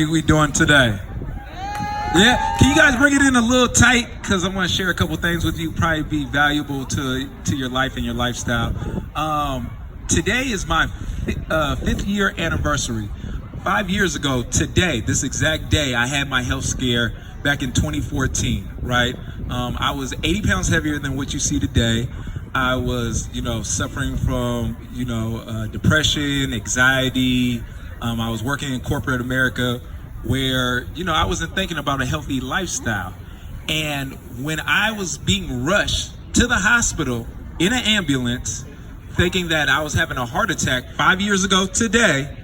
We doing today? Yeah, can you guys bring it in a little tight? Because I want to share a couple things with you, probably be valuable to your life and your lifestyle. Today is my fifth year anniversary. 5 years ago today, this exact day, I had my health scare back in 2014, right? I was 80 pounds heavier than what you see today. I was, suffering from, depression, anxiety. I was working in corporate America where, I wasn't thinking about a healthy lifestyle. And when I was being rushed to the hospital in an ambulance, thinking that I was having a heart attack 5 years ago today,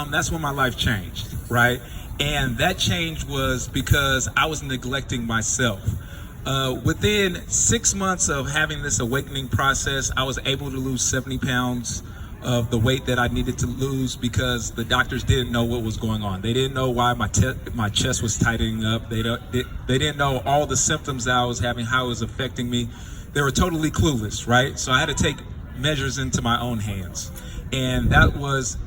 that's when my life changed, right? And that change was because I was neglecting myself. Within 6 months of having this awakening process, I was able to lose 70 pounds of the weight that I needed to lose because the doctors didn't know what was going on. They didn't know why my chest was tightening up. They didn't know all the symptoms that I was having, how it was affecting me. They were totally clueless, right? So I had to take measures into my own hands. And that was,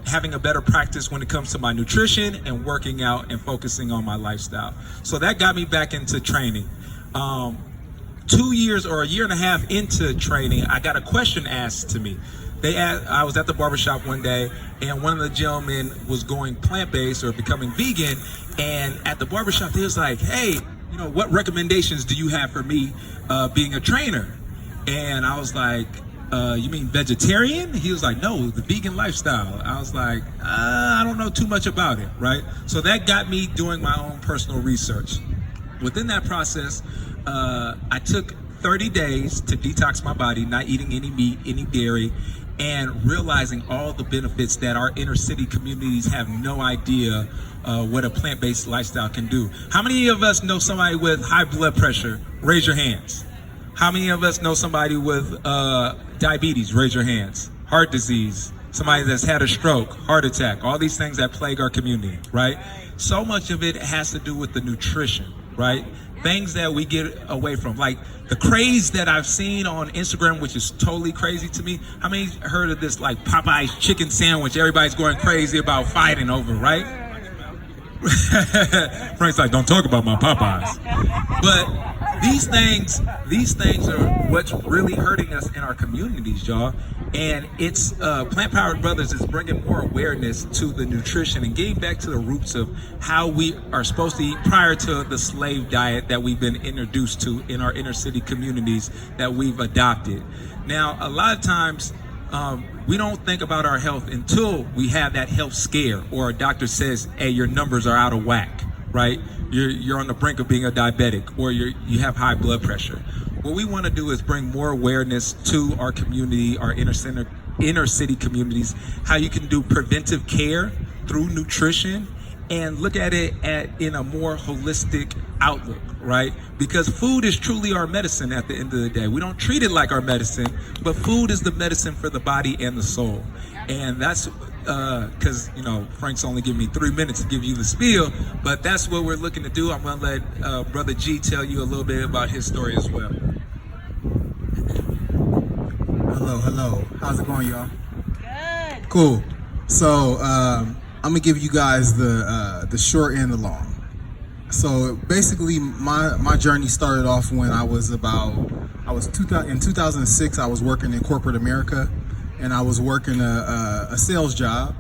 having a better practice when it comes to my nutrition and working out and focusing on my lifestyle. So that got me back into training. 2 years or a year and a half into training, I got a question asked to me. I was at the barbershop one day, and one of the gentlemen was going plant-based or becoming vegan. And at the barbershop, he was like, "Hey, what recommendations do you have for me being a trainer?" And I was like, "You mean vegetarian?" He was like, "No, the vegan lifestyle." I was like, "I don't know too much about it," right? So that got me doing my own personal research. Within that process, I took 30 days to detox my body, not eating any meat, any dairy, and realizing all the benefits that our inner city communities have no idea what a plant-based lifestyle can do. How many of us know somebody with high blood pressure? Raise your hands. How many of us know somebody with diabetes? Raise your hands. Heart disease, somebody that's had a stroke, heart attack, all these things that plague our community, right? So much of it has to do with the nutrition, right? Things that we get away from, like the craze that I've seen on Instagram, which is totally crazy to me. How many heard of this, like Popeye's chicken sandwich? Everybody's going crazy about fighting over, right? Frank's like, "Don't talk about my Popeyes." But these things are what's really hurting us in our communities, y'all. And it's Plant Powered Brothers is bringing more awareness to the nutrition and getting back to the roots of how we are supposed to eat prior to the slave diet that we've been introduced to in our inner city communities that we've adopted. Now, a lot of times we don't think about our health until we have that health scare or a doctor says, "Hey, your numbers are out of whack," right? You're on the brink of being a diabetic or you have high blood pressure. What we want to do is bring more awareness to our community, our inner city communities, how you can do preventive care through nutrition and look at it in a more holistic outlook, right? Because food is truly our medicine at the end of the day. We don't treat it like our medicine, but food is the medicine for the body and the soul. And that's because, Frank's only giving me 3 minutes to give you the spiel, but that's what we're looking to do. I'm going to let Brother G tell you a little bit about his story as well. Hello. How's it going, y'all? Good. Cool. So I'm gonna give you guys the short and the long. So basically, my journey started off when in 2006. I was working in corporate America, and I was working a sales job,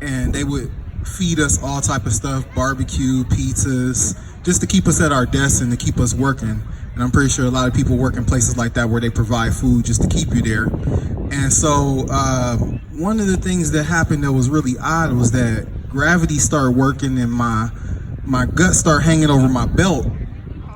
and they would feed us all type of stuff, barbecue, pizzas, just to keep us at our desks and to keep us working. And I'm pretty sure a lot of people work in places like that where they provide food just to keep you there. And so one of the things that happened that was really odd was that gravity started working and my gut started hanging over my belt,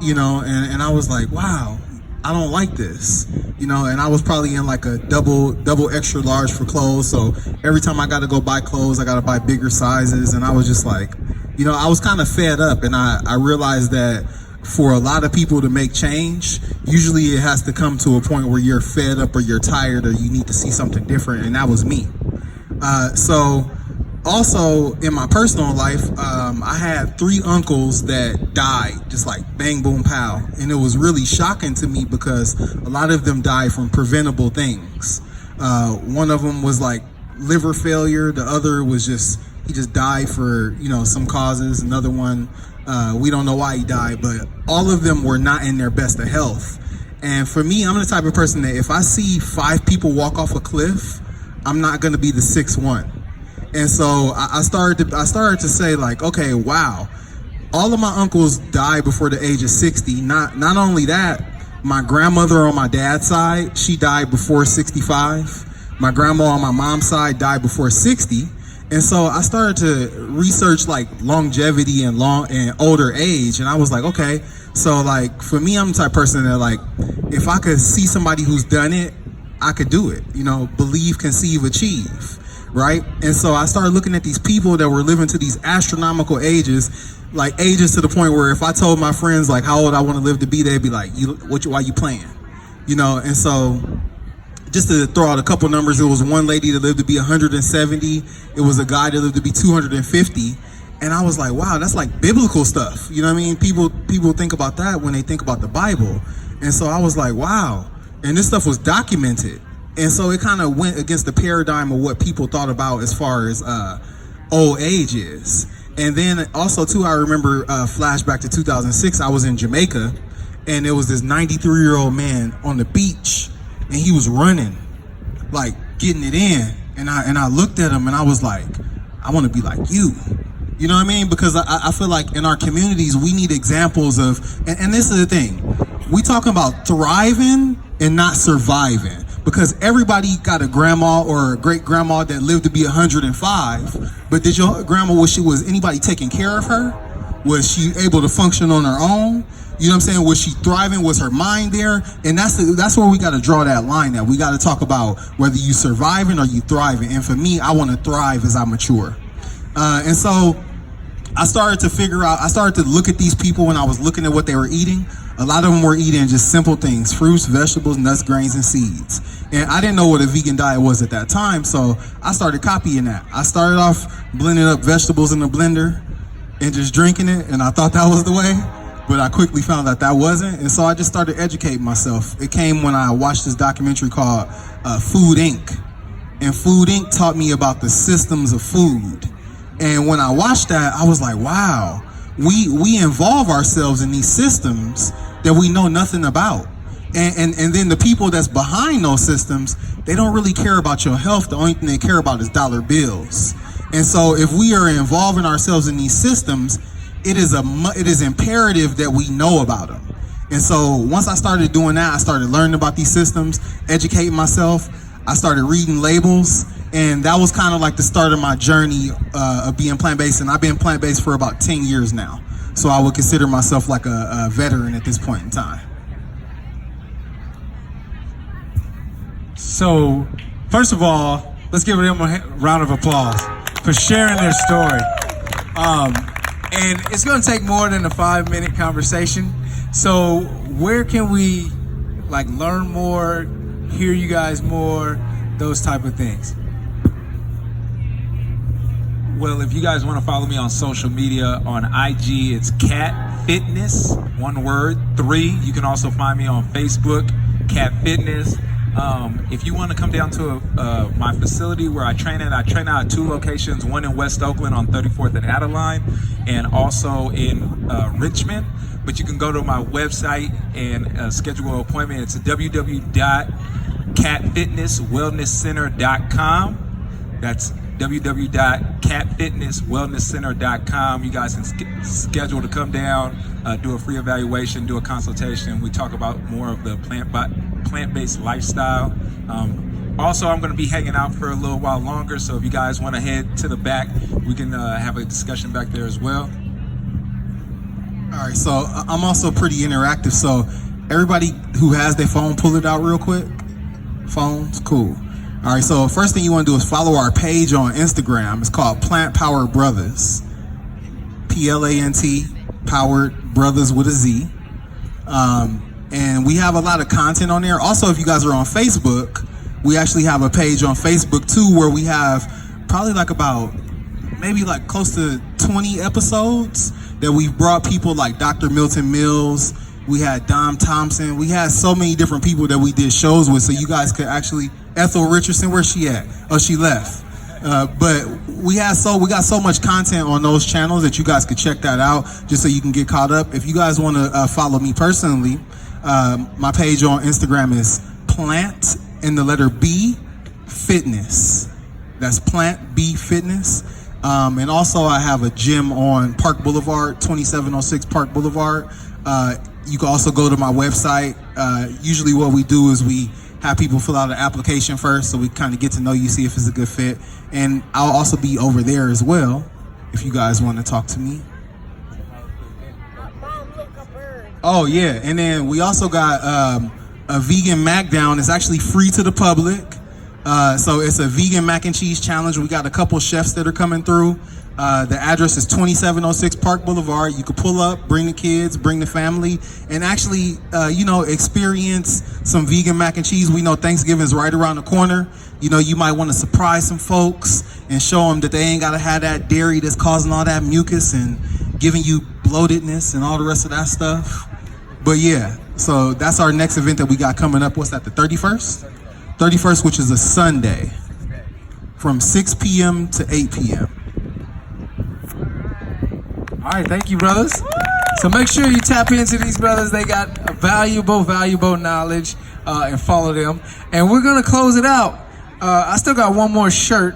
and I was like, wow, I don't like this, and I was probably in like a double extra large for clothes. So every time I got to go buy clothes, I got to buy bigger sizes. And I was just like, I was kind of fed up, and I realized that for a lot of people to make change, usually it has to come to a point where you're fed up or you're tired or you need to see something different, and that was me. So also in my personal life, I had 3 uncles that died, just like bang, boom, pow. And it was really shocking to me because a lot of them died from preventable things. One of them was like liver failure. The other was just he just died for, some causes. Another one, we don't know why he died, but all of them were not in their best of health. And for me, I'm the type of person that if I see 5 people walk off a cliff, I'm not going to be the 6th one. And so I started to say, like, okay, wow, all of my uncles died before the age of 60. Not only that, my grandmother on my dad's side, she died before 65. My grandma on my mom's side died before 60. And so I started to research like longevity and older age. And I was like, okay, so like for me, I'm the type of person that like, if I could see somebody who's done it, I could do it. Believe, conceive, achieve. Right? And so I started looking at these people that were living to these astronomical ages, like ages to the point where if I told my friends like how old I want to live to be, they'd be like, why you playing? And so just to throw out a couple numbers, it was one lady that lived to be 170. It was a guy that lived to be 250. And I was like, wow, that's like biblical stuff. You know what I mean? People think about that when they think about the Bible. And so I was like, wow. And this stuff was documented. And so it kind of went against the paradigm of what people thought about as far as old age is. And then also too, I remember flashback to 2006, I was in Jamaica and there was this 93-year-old man on the beach and he was running, like getting it in. And I looked at him and I was like, I want to be like you. You know what I mean? Because I feel like in our communities, we need examples of, and this is the thing, we talking about thriving and not surviving. Because everybody got a grandma or a great grandma that lived to be 105, but did your grandma, was anybody taking care of her? Was she able to function on her own? You know what I'm saying? Was she thriving? Was her mind there? And that's where we got to draw that line at. We got to talk about whether you surviving or you thriving. And for me, I want to thrive as I mature. And so I started to look at these people when I was looking at what they were eating. A lot of them were eating just simple things, fruits, vegetables, nuts, grains, and seeds. And I didn't know what a vegan diet was at that time, so I started copying that. I started off blending up vegetables in the blender and just drinking it, and I thought that was the way, but I quickly found out that wasn't, and so I just started educating myself. It came when I watched this documentary called Food Inc., and Food Inc. taught me about the systems of food. And when I watched that, I was like, wow, we involve ourselves in these systems that we know nothing about. And then the people that's behind those systems, they don't really care about your health. The only thing they care about is dollar bills. And so if we are involving ourselves in these systems, it is imperative that we know about them. And so once I started doing that, I started learning about these systems, educating myself. I started reading labels, and that was kind of like the start of my journey of being plant-based. And I've been plant-based for about 10 years now. So I would consider myself like a veteran at this point in time. So, first of all, let's give them a round of applause for sharing their story. And it's going to take more than a 5-minute conversation. So, where can we learn more, hear you guys more, those type of things? Well, if you guys want to follow me on social media, on IG, it's Cat Fitness, one word, 3. You can also find me on Facebook, Cat Fitness. If you want to come down to my facility where I train at 2 locations, one in West Oakland on 34th and Adeline, and also in Richmond. But you can go to my website and schedule an appointment. It's www.catfitnesswellnesscenter.com. That's www.catfitnesswellnesscenter.com. You guys can schedule to come down, do a free evaluation, do a consultation. We talk about more of the plant-based lifestyle. Also, I'm going to be hanging out for a little while longer, so if you guys want to head to the back, we can have a discussion back there as well. All right, so I'm also pretty interactive, so everybody who has their phone, pull it out real quick. Phones, cool. All right, so first thing you want to do is follow our page on Instagram. It's called PlantPoweredBrothaz. P-L-A-N-T, Powered Brothers with a Z. And we have a lot of content on there. Also, if you guys are on Facebook, we actually have a page on Facebook too where we have probably maybe close to 20 episodes that we've brought people like Dr. Milton Mills. We had Dom Thompson. We had so many different people that we did shows with, so you guys could actually, Ethel Richardson, where's she at? Oh, she left. But we got so much content on those channels that you guys could check that out just so you can get caught up. If you guys want to follow me personally, my page on Instagram is Plant and the letter B Fitness. That's Plant B Fitness. And also I have a gym on Park Boulevard, 2706 Park Boulevard. You can also go to my website. Usually what we do is we have people fill out an application first so we kind of get to know you, see if it's a good fit. And I'll also be over there as well if you guys want to talk to me. Oh yeah, and then we also got a vegan mac down. It's actually free to the public. So it's a vegan mac and cheese challenge. We got a couple chefs that are coming through. The address is 2706 Park Boulevard. You could pull up, bring the kids, bring the family, and actually, experience some vegan mac and cheese. We know Thanksgiving is right around the corner. You might want to surprise some folks and show them that they ain't got to have that dairy that's causing all that mucus and giving you bloatedness and all the rest of that stuff. But yeah, so that's our next event that we got coming up. What's that, the 31st? 31st, which is a Sunday, from 6 p.m. to 8 p.m. All right, thank you, brothers. So make sure you tap into these brothers. They got valuable knowledge, and follow them. And we're gonna close it out. I still got one more shirt